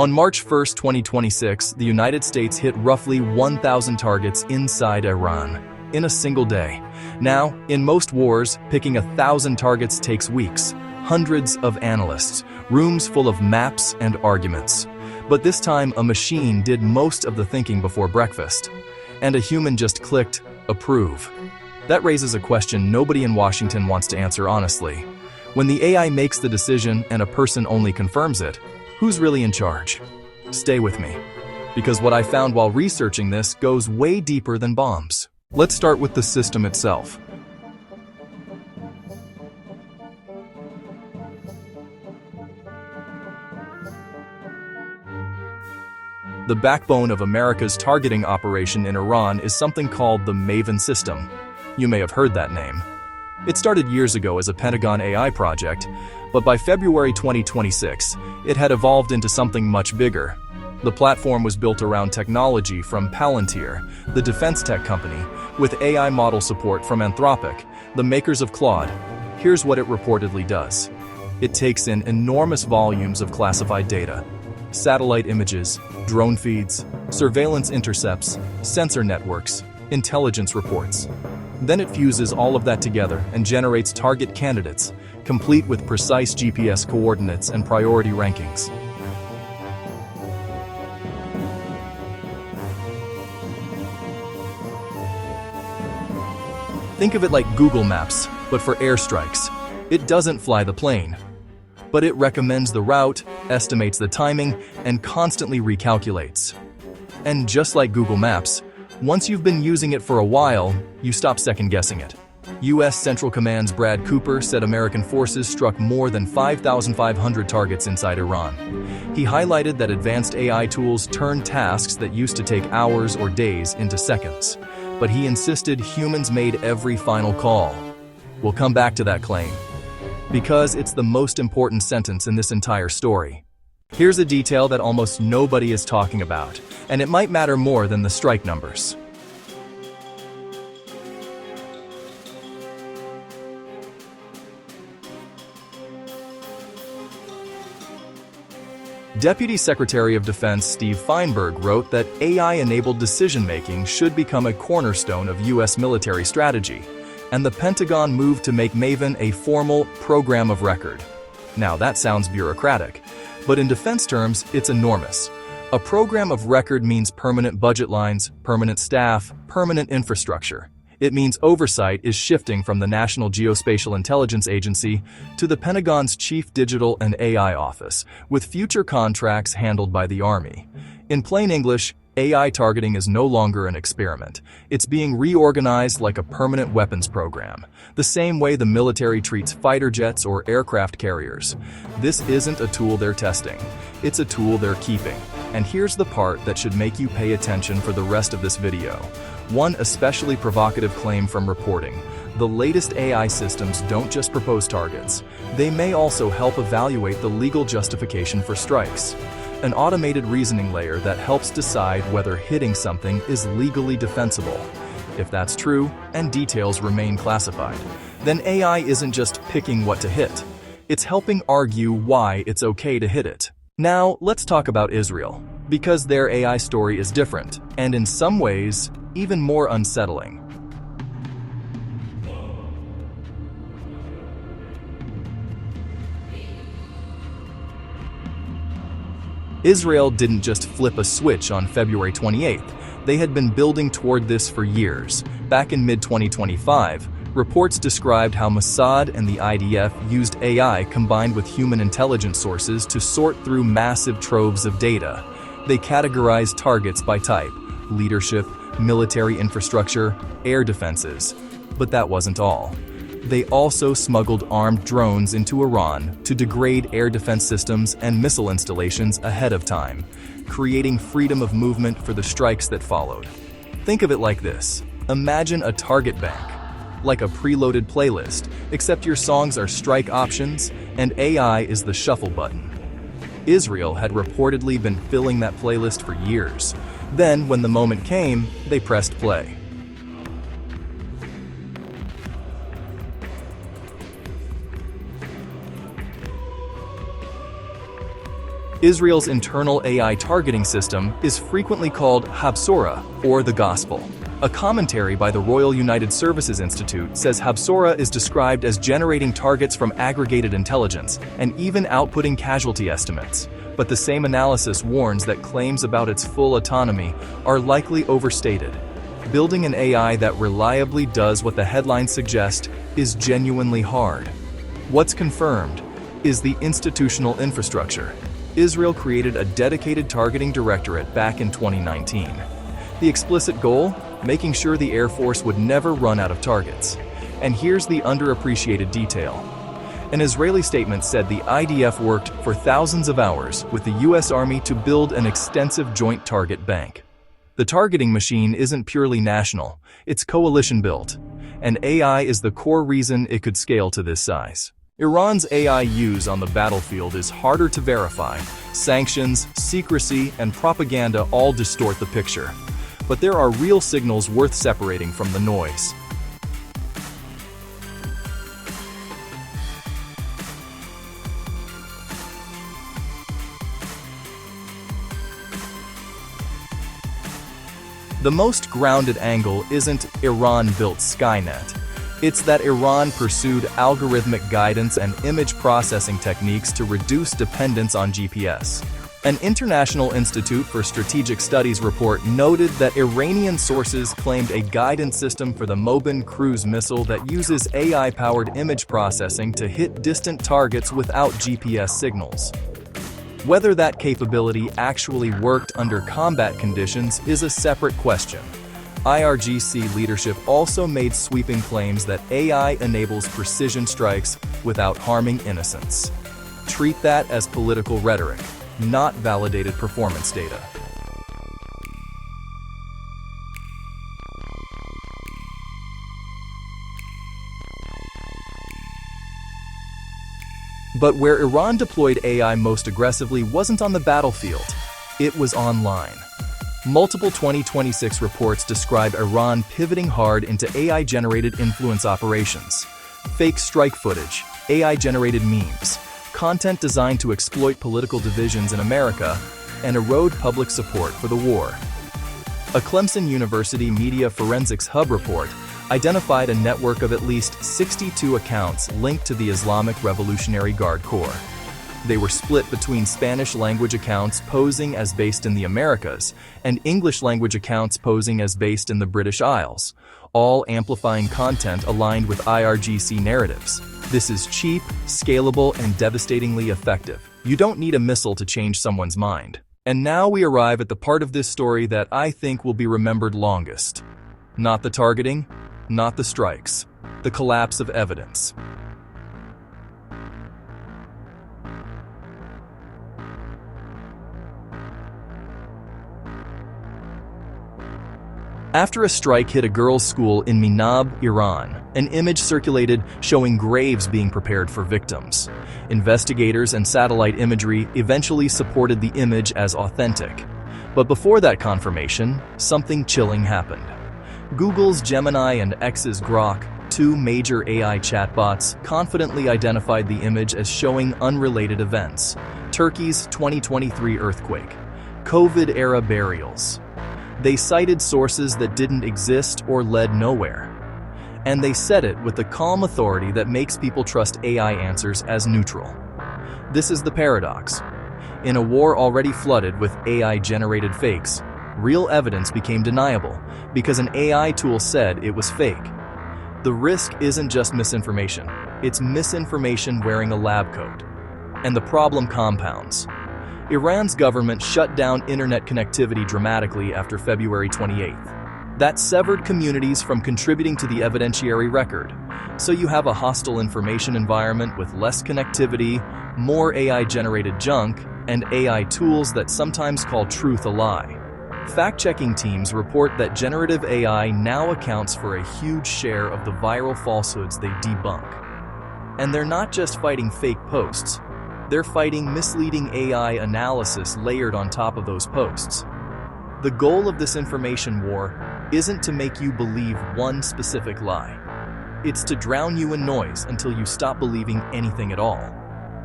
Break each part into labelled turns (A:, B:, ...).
A: On March 1, 2026, the United States hit roughly 1,000 targets inside Iran in a single day. Now, in most wars, picking 1,000 targets takes weeks, hundreds of analysts, rooms full of maps and arguments. But this time, a machine did most of the thinking before breakfast, and a human just clicked approve. That raises a question nobody in Washington wants to answer honestly. When the AI makes the decision and a person only confirms it, who's really in charge? Stay with me, because what I found while researching this goes way deeper than bombs. Let's start with the system itself. The backbone of America's targeting operation in Iran is something called the Maven system. You may have heard that name. It started years ago as a Pentagon AI project, but by February 2026, it had evolved into something much bigger. The platform was built around technology from Palantir, the defense tech company, with AI model support from Anthropic, the makers of Claude. Here's what it reportedly does. It takes in enormous volumes of classified data: satellite images, drone feeds, surveillance intercepts, sensor networks, intelligence reports. Then it fuses all of that together and generates target candidates, complete with precise GPS coordinates and priority rankings. Think of it like Google Maps, but for airstrikes. It doesn't fly the plane, but it recommends the route, estimates the timing, and constantly recalculates. And just like Google Maps, once you've been using it for a while, you stop second-guessing it. U.S. Central Command's Brad Cooper said American forces struck more than 5,500 targets inside Iran. He highlighted that advanced AI tools turn tasks that used to take hours or days into seconds. But he insisted humans made every final call. We'll come back to that claim, because it's the most important sentence in this entire story. Here's a detail that almost nobody is talking about, and it might matter more than the strike numbers. Deputy Secretary of Defense Steve Feinberg wrote that AI-enabled decision-making should become a cornerstone of U.S. military strategy, and the Pentagon moved to make Maven a formal program of record. Now that sounds bureaucratic, but in defense terms, it's enormous. A program of record means permanent budget lines, permanent staff, permanent infrastructure. It means oversight is shifting from the National Geospatial-Intelligence Agency to the Pentagon's Chief Digital and AI Office, with future contracts handled by the Army. In plain English, AI targeting is no longer an experiment. It's being reorganized like a permanent weapons program, the same way the military treats fighter jets or aircraft carriers. This isn't a tool they're testing. It's a tool they're keeping. And here's the part that should make you pay attention for the rest of this video. One especially provocative claim from reporting: the latest AI systems don't just propose targets. They may also help evaluate the legal justification for strikes. An automated reasoning layer that helps decide whether hitting something is legally defensible. If that's true, and details remain classified, then AI isn't just picking what to hit. It's helping argue why it's okay to hit it. Now, let's talk about Israel, because their AI story is different, and in some ways, even more unsettling. Israel didn't just flip a switch on February 28th. They had been building toward this for years. Back in mid-2025, reports described how Mossad and the IDF used AI combined with human intelligence sources to sort through massive troves of data. They categorized targets by type: leadership, military infrastructure, air defenses. But that wasn't all. They also smuggled armed drones into Iran to degrade air defense systems and missile installations ahead of time, creating freedom of movement for the strikes that followed. Think of it like this. Imagine a target bank, like a preloaded playlist, except your songs are strike options and AI is the shuffle button. Israel had reportedly been filling that playlist for years. Then, when the moment came, they pressed play. Israel's internal AI targeting system is frequently called Habsora, or the Gospel. A commentary by the Royal United Services Institute says Habsora is described as generating targets from aggregated intelligence and even outputting casualty estimates. But the same analysis warns that claims about its full autonomy are likely overstated. Building an AI that reliably does what the headlines suggest is genuinely hard. What's confirmed is the institutional infrastructure. Israel created a dedicated targeting directorate back in 2019. The explicit goal? Making sure the Air Force would never run out of targets. And here's the underappreciated detail. An Israeli statement said the IDF worked for thousands of hours with the US Army to build an extensive joint target bank. The targeting machine isn't purely national, it's coalition-built, and AI is the core reason it could scale to this size. Iran's AI use on the battlefield is harder to verify. Sanctions, secrecy, and propaganda all distort the picture. But there are real signals worth separating from the noise. The most grounded angle isn't Iran built Skynet. It's that Iran pursued algorithmic guidance and image processing techniques to reduce dependence on GPS. An International Institute for Strategic Studies report noted that Iranian sources claimed a guidance system for the Maven cruise missile that uses AI-powered image processing to hit distant targets without GPS signals. Whether that capability actually worked under combat conditions is a separate question. IRGC leadership also made sweeping claims that AI enables precision strikes without harming innocents. Treat that as political rhetoric, not validated performance data. But where Iran deployed AI most aggressively wasn't on the battlefield, it was online. Multiple 2026 reports describe Iran pivoting hard into AI-generated influence operations. Fake strike footage, AI-generated memes, content designed to exploit political divisions in America and erode public support for the war. A Clemson University Media Forensics Hub report identified a network of at least 62 accounts linked to the Islamic Revolutionary Guard Corps. They were split between Spanish-language accounts posing as based in the Americas and English-language accounts posing as based in the British Isles, all amplifying content aligned with IRGC narratives. This is cheap, scalable, and devastatingly effective. You don't need a missile to change someone's mind. And now we arrive at the part of this story that I think will be remembered longest. Not the targeting, not the strikes, the collapse of evidence. After a strike hit a girls' school in Minab, Iran, an image circulated showing graves being prepared for victims. Investigators and satellite imagery eventually supported the image as authentic. But before that confirmation, something chilling happened. Google's Gemini and X's Grok, two major AI chatbots, confidently identified the image as showing unrelated events: Turkey's 2023 earthquake, COVID-era burials. They cited sources that didn't exist or led nowhere. And they said it with the calm authority that makes people trust AI answers as neutral. This is the paradox. In a war already flooded with AI-generated fakes, real evidence became deniable because an AI tool said it was fake. The risk isn't just misinformation, it's misinformation wearing a lab coat. And the problem compounds. Iran's government shut down internet connectivity dramatically after February 28th. That severed communities from contributing to the evidentiary record. So you have a hostile information environment with less connectivity, more AI-generated junk, and AI tools that sometimes call truth a lie. Fact-checking teams report that generative AI now accounts for a huge share of the viral falsehoods they debunk. And they're not just fighting fake posts. They're fighting misleading AI analysis layered on top of those posts. The goal of this information war isn't to make you believe one specific lie. It's to drown you in noise until you stop believing anything at all.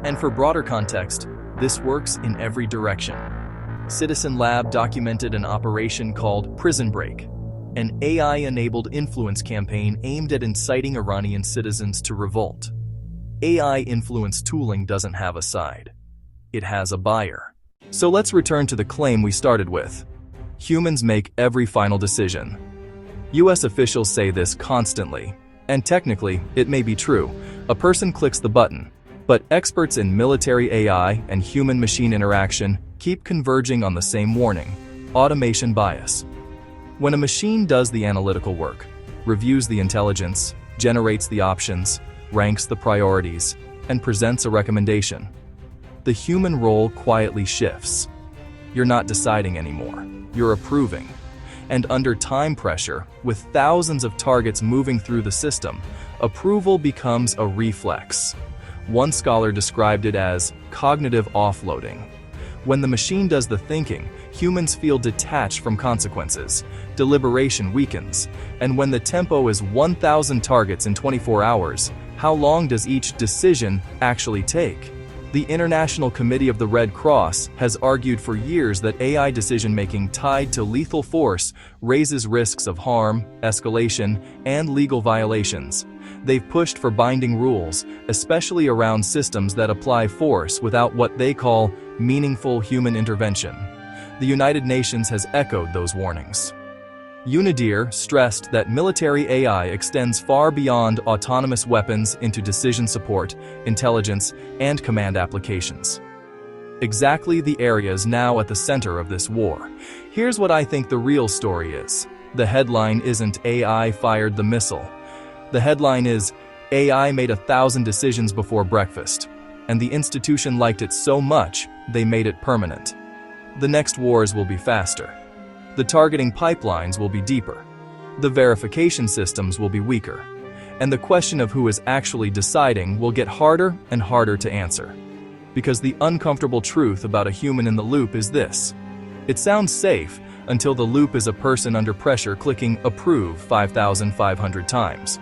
A: And for broader context, This works in every direction. Citizen Lab documented an operation called Prison Break, an AI-enabled influence campaign aimed at inciting Iranian citizens to revolt. AI influence tooling doesn't have a side. It has a buyer. So let's return to the claim we started with. Humans make every final decision. US officials say this constantly, and technically, it may be true. A person clicks the button, but experts in military AI and human-machine interaction keep converging on the same warning: automation bias. When a machine does the analytical work, reviews the intelligence, generates the options, ranks the priorities, and presents a recommendation, the human role quietly shifts. You're not deciding anymore, you're approving. And under time pressure, with thousands of targets moving through the system, approval becomes a reflex. One scholar described it as cognitive offloading. When the machine does the thinking, humans feel detached from consequences, deliberation weakens, and when the tempo is 1,000 targets in 24 hours, how long does each decision actually take? The International Committee of the Red Cross has argued for years that AI decision-making tied to lethal force raises risks of harm, escalation, and legal violations. They've pushed for binding rules, especially around systems that apply force without what they call meaningful human intervention. The United Nations has echoed those warnings. UNIDIR stressed that military AI extends far beyond autonomous weapons into decision support, intelligence, and command applications. Exactly the areas now at the center of this war. Here's what I think the real story is. The headline isn't AI fired the missile. The headline is AI made 1,000 decisions before breakfast, and the institution liked it so much they made it permanent. The next wars will be faster. The targeting pipelines will be deeper. The verification systems will be weaker. And the question of who is actually deciding will get harder and harder to answer. Because the uncomfortable truth about a human in the loop is this: it sounds safe until the loop is a person under pressure clicking approve 5,500 times.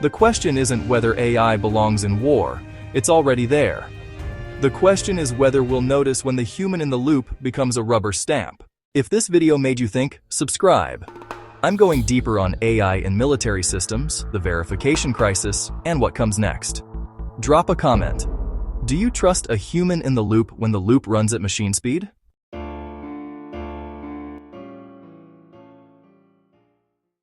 A: The question isn't whether AI belongs in war, it's already there. The question is whether we'll notice when the human in the loop becomes a rubber stamp. If this video made you think, subscribe. I'm going deeper on AI in military systems, the verification crisis, and what comes next. Drop a comment. Do you trust a human in the loop when the loop runs at machine speed?